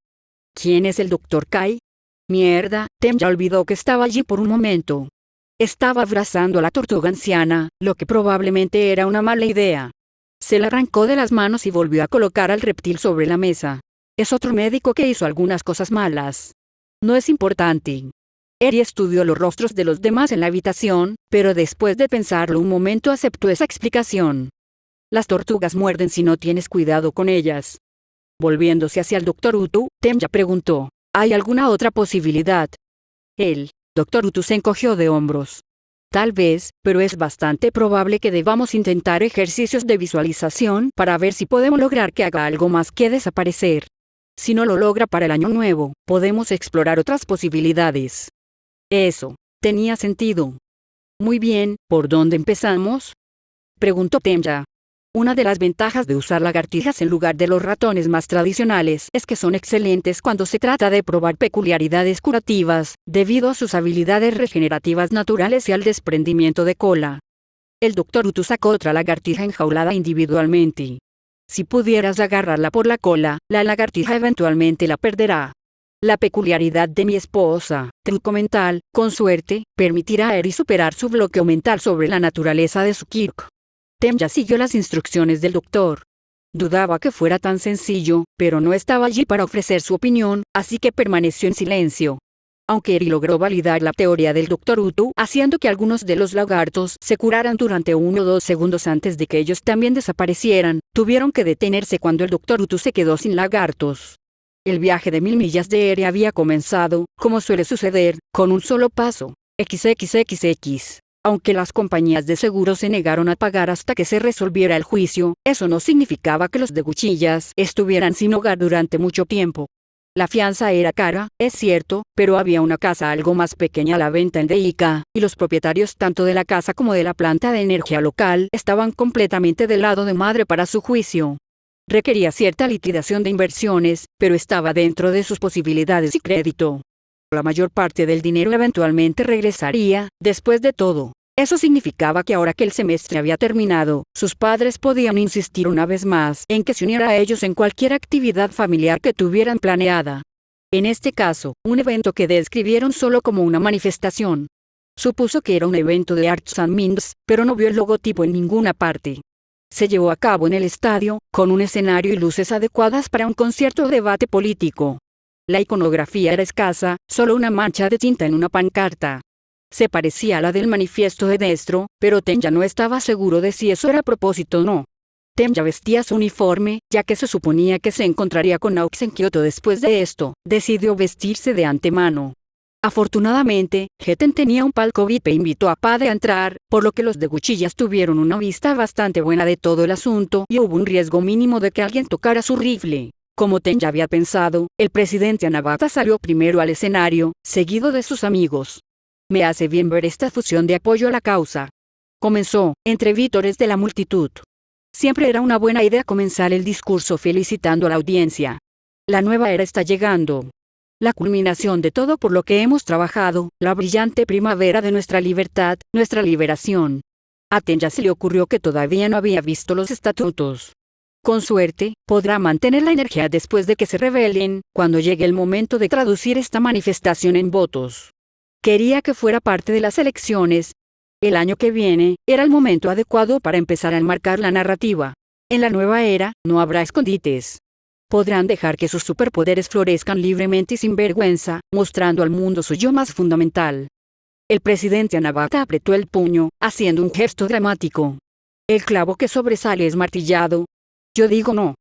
¿Quién es el Dr. Kai? Mierda, Temja olvidó que estaba allí por un momento. Estaba abrazando a la tortuga anciana, lo que probablemente era una mala idea. Se la arrancó de las manos y volvió a colocar al reptil sobre la mesa. Es otro médico que hizo algunas cosas malas. No es importante. Eri estudió los rostros de los demás en la habitación, pero después de pensarlo un momento aceptó esa explicación. Las tortugas muerden si no tienes cuidado con ellas. Volviéndose hacia el Dr. Utus, Temja preguntó, ¿hay alguna otra posibilidad? El Dr. Utus se encogió de hombros. Tal vez, pero es bastante probable que debamos intentar ejercicios de visualización para ver si podemos lograr que haga algo más que desaparecer. Si no lo logra para el año nuevo, podemos explorar otras posibilidades. Eso tenía sentido. Muy bien, ¿por dónde empezamos? Preguntó Temja. Una de las ventajas de usar lagartijas en lugar de los ratones más tradicionales es que son excelentes cuando se trata de probar peculiaridades curativas, debido a sus habilidades regenerativas naturales y al desprendimiento de cola. El Dr. Utus sacó otra lagartija enjaulada individualmente. Si pudieras agarrarla por la cola, la lagartija eventualmente la perderá. La peculiaridad de mi esposa, truco mental, con suerte, permitirá a Eri superar su bloqueo mental sobre la naturaleza de su Kirk. Temja siguió las instrucciones del doctor. Dudaba que fuera tan sencillo, pero no estaba allí para ofrecer su opinión, así que permaneció en silencio. Aunque Eri logró validar la teoría del Dr. Utus, haciendo que algunos de los lagartos se curaran durante 1 o 2 segundos antes de que ellos también desaparecieran, tuvieron que detenerse cuando el Dr. Utus se quedó sin lagartos. El viaje de 1000 millas de Eri había comenzado, como suele suceder, con un solo paso. XXXX. Aunque las compañías de seguros se negaron a pagar hasta que se resolviera el juicio, eso no significaba que los de Cuchillas estuvieran sin hogar durante mucho tiempo. La fianza era cara, es cierto, pero había una casa algo más pequeña a la venta en Deica, y los propietarios tanto de la casa como de la planta de energía local estaban completamente del lado de madre para su juicio. Requería cierta liquidación de inversiones, pero estaba dentro de sus posibilidades y crédito. La mayor parte del dinero eventualmente regresaría, después de todo. Eso significaba que ahora que el semestre había terminado, sus padres podían insistir una vez más en que se uniera a ellos en cualquier actividad familiar que tuvieran planeada. En este caso, un evento que describieron solo como una manifestación. Supuso que era un evento de Arts and Minds, pero no vio el logotipo en ninguna parte. Se llevó a cabo en el estadio, con un escenario y luces adecuadas para un concierto o debate político. La iconografía era escasa, solo una mancha de tinta en una pancarta. Se parecía a la del manifiesto de Destro, pero Tenya no estaba seguro de si eso era a propósito o no. Tenya vestía su uniforme, ya que se suponía que se encontraría con Aux en Kioto después de esto, decidió vestirse de antemano. Afortunadamente, Geten tenía un palco VIP e invitó a Pade a entrar, por lo que los de Cuchillas tuvieron una vista bastante buena de todo el asunto y hubo un riesgo mínimo de que alguien tocara su rifle. Como Tenya había pensado, el presidente Anabata salió primero al escenario, seguido de sus amigos. Me hace bien ver esta fusión de apoyo a la causa. Comenzó, entre vítores de la multitud. Siempre era una buena idea comenzar el discurso felicitando a la audiencia. La nueva era está llegando. La culminación de todo por lo que hemos trabajado, la brillante primavera de nuestra libertad, nuestra liberación. A Tenya se le ocurrió que todavía no había visto los estatutos. Con suerte, podrá mantener la energía después de que se rebelen, cuando llegue el momento de traducir esta manifestación en votos. Quería que fuera parte de las elecciones. El año que viene, era el momento adecuado para empezar a enmarcar la narrativa. En la nueva era, no habrá escondites. Podrán dejar que sus superpoderes florezcan libremente y sin vergüenza, mostrando al mundo su yo más fundamental. El presidente Anabata apretó el puño, haciendo un gesto dramático. El clavo que sobresale es martillado. Yo digo no.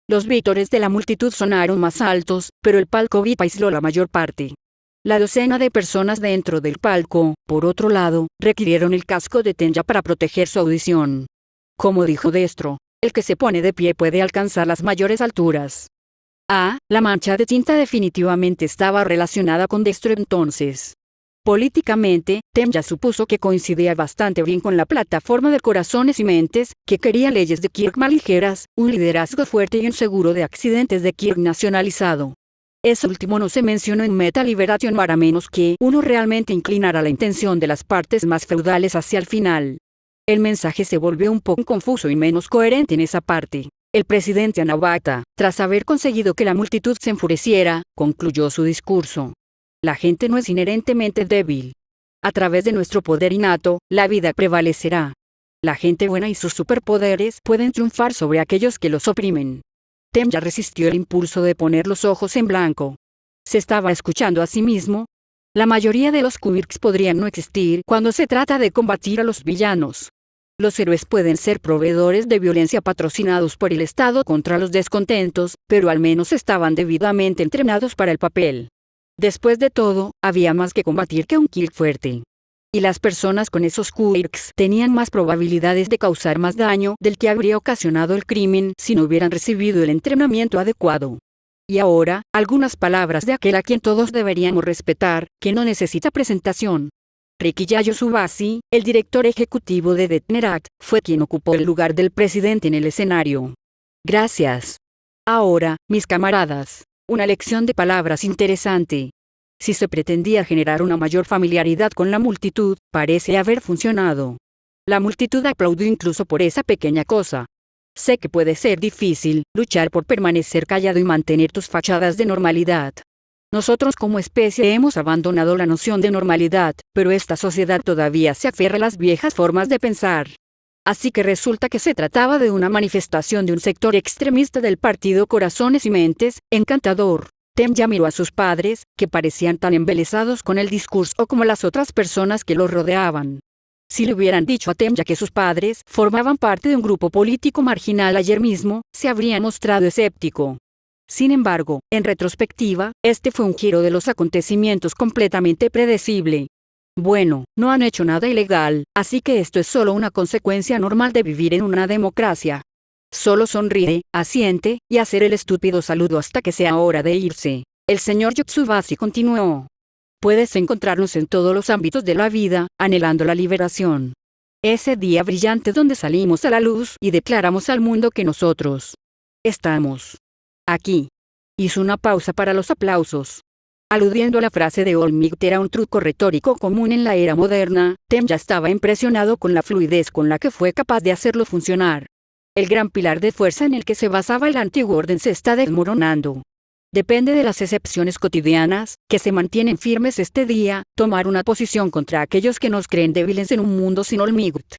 Los vítores de la multitud sonaron más altos, pero el palco VIP aisló la mayor parte. La docena de personas dentro del palco, por otro lado, requirieron el casco de Tenya para proteger su audición. Como dijo Destro, el que se pone de pie puede alcanzar las mayores alturas. La mancha de tinta definitivamente estaba relacionada con Destro entonces. Políticamente, Tenya supuso que coincidía bastante bien con la plataforma de Corazones y Mentes, que quería leyes de Kirk más ligeras, un liderazgo fuerte y un seguro de accidentes de Kirk nacionalizado. Eso último no se mencionó en Meta Liberation para menos que uno realmente inclinara la intención de las partes más feudales hacia el final. El mensaje se volvió un poco confuso y menos coherente en esa parte. El presidente Anabata, tras haber conseguido que la multitud se enfureciera, concluyó su discurso. La gente no es inherentemente débil. A través de nuestro poder innato, la vida prevalecerá. La gente buena y sus superpoderes pueden triunfar sobre aquellos que los oprimen. Tenya resistió el impulso de poner los ojos en blanco. Se estaba escuchando a sí mismo. La mayoría de los quirks podrían no existir cuando se trata de combatir a los villanos. Los héroes pueden ser proveedores de violencia patrocinados por el Estado contra los descontentos, pero al menos estaban debidamente entrenados para el papel. Después de todo, había más que combatir que un quirk fuerte. Y las personas con esos quirks tenían más probabilidades de causar más daño del que habría ocasionado el crimen si no hubieran recibido el entrenamiento adecuado. Y ahora, algunas palabras de aquel a quien todos deberíamos respetar, que no necesita presentación. Rikiyayo Tsubasi, el director ejecutivo de Detnerat, fue quien ocupó el lugar del presidente en el escenario. Gracias. Ahora, mis camaradas, una lección de palabras interesante. Si se pretendía generar una mayor familiaridad con la multitud, parece haber funcionado. La multitud aplaudió incluso por esa pequeña cosa. Sé que puede ser difícil luchar por permanecer callado y mantener tus fachadas de normalidad. Nosotros como especie hemos abandonado la noción de normalidad, pero esta sociedad todavía se aferra a las viejas formas de pensar. Así que resulta que se trataba de una manifestación de un sector extremista del partido Corazones y Mentes, encantador. Tenya miró a sus padres, que parecían tan embelesados con el discurso como las otras personas que lo rodeaban. Si le hubieran dicho a Tenya que sus padres formaban parte de un grupo político marginal ayer mismo, se habría mostrado escéptico. Sin embargo, en retrospectiva, este fue un giro de los acontecimientos completamente predecible. Bueno, no han hecho nada ilegal, así que esto es solo una consecuencia normal de vivir en una democracia. Solo sonríe, asiente, y hacer el estúpido saludo hasta que sea hora de irse. El señor Yotsubasi continuó. Puedes encontrarnos en todos los ámbitos de la vida, anhelando la liberación. Ese día brillante donde salimos a la luz y declaramos al mundo que nosotros estamos aquí. Hizo una pausa para los aplausos. Aludiendo a la frase de Olmigt era un truco retórico común en la era moderna, Temja estaba impresionado con la fluidez con la que fue capaz de hacerlo funcionar. El gran pilar de fuerza en el que se basaba el antiguo orden se está desmoronando. Depende de las excepciones cotidianas, que se mantienen firmes este día, tomar una posición contra aquellos que nos creen débiles en un mundo sin Olmigt.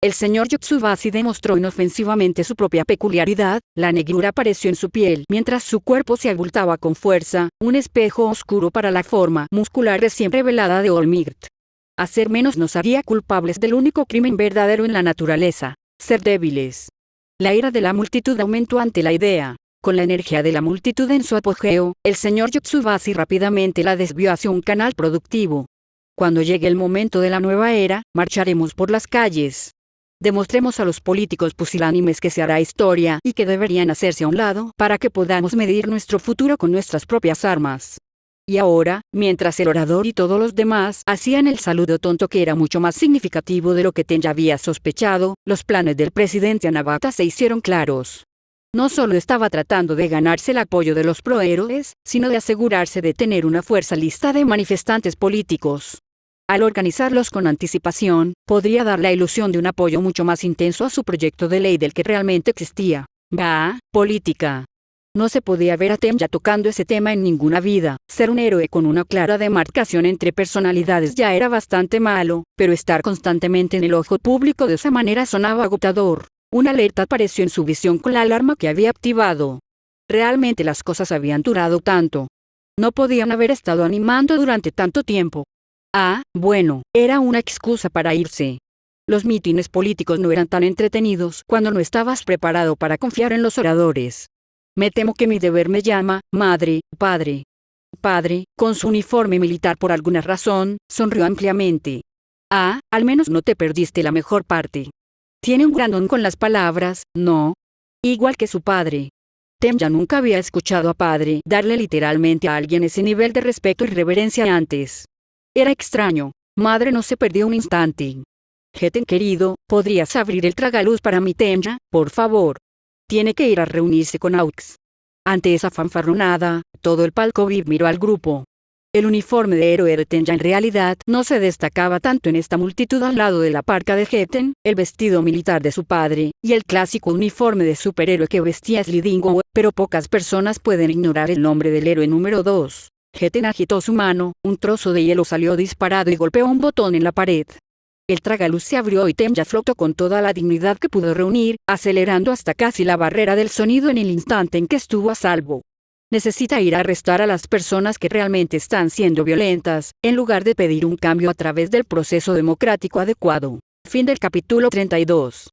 El señor Yotsubasi demostró inofensivamente su propia peculiaridad, la negrura apareció en su piel mientras su cuerpo se abultaba con fuerza, un espejo oscuro para la forma muscular recién revelada de Olmigt. Hacer menos nos haría culpables del único crimen verdadero en la naturaleza, ser débiles. La ira de la multitud aumentó ante la idea. Con la energía de la multitud en su apogeo, el señor Yotsubasi rápidamente la desvió hacia un canal productivo. Cuando llegue el momento de la nueva era, marcharemos por las calles. Demostremos a los políticos pusilánimes que se hará historia y que deberían hacerse a un lado para que podamos medir nuestro futuro con nuestras propias armas. Y ahora, mientras el orador y todos los demás hacían el saludo tonto que era mucho más significativo de lo que Tenja había sospechado, los planes del presidente Anabata se hicieron claros. No solo estaba tratando de ganarse el apoyo de los prohéroes, sino de asegurarse de tener una fuerza lista de manifestantes políticos. Al organizarlos con anticipación, podría dar la ilusión de un apoyo mucho más intenso a su proyecto de ley del que realmente existía. Política. No se podía ver a Temja tocando ese tema en ninguna vida. Ser un héroe con una clara demarcación entre personalidades ya era bastante malo, pero estar constantemente en el ojo público de esa manera sonaba agotador. Una alerta apareció en su visión con la alarma que había activado. Realmente las cosas habían durado tanto. No podían haber estado animando durante tanto tiempo. Bueno, era una excusa para irse. Los mítines políticos no eran tan entretenidos cuando no estabas preparado para confiar en los oradores. Me temo que mi deber me llama, madre, padre. Padre, con su uniforme militar por alguna razón, sonrió ampliamente. Al menos no te perdiste la mejor parte. Tiene un gran don con las palabras, ¿no? Igual que su padre. Temja nunca había escuchado a padre darle literalmente a alguien ese nivel de respeto y reverencia antes. Era extraño. Madre no se perdió un instante. Heten querido, ¿podrías abrir el tragaluz para mi Temja, por favor? Tiene que ir a reunirse con Aux. Ante esa fanfarronada, todo el palco VIP miró al grupo. El uniforme de héroe de Tenja en realidad no se destacaba tanto en esta multitud al lado de la parca de Heten, el vestido militar de su padre, y el clásico uniforme de superhéroe que vestía Slidingo, pero pocas personas pueden ignorar el nombre del héroe número 2. Heten agitó su mano, un trozo de hielo salió disparado y golpeó un botón en la pared. El tragaluz se abrió y Temja flotó con toda la dignidad que pudo reunir, acelerando hasta casi la barrera del sonido en el instante en que estuvo a salvo. Necesita ir a arrestar a las personas que realmente están siendo violentas, en lugar de pedir un cambio a través del proceso democrático adecuado. Fin del capítulo 32.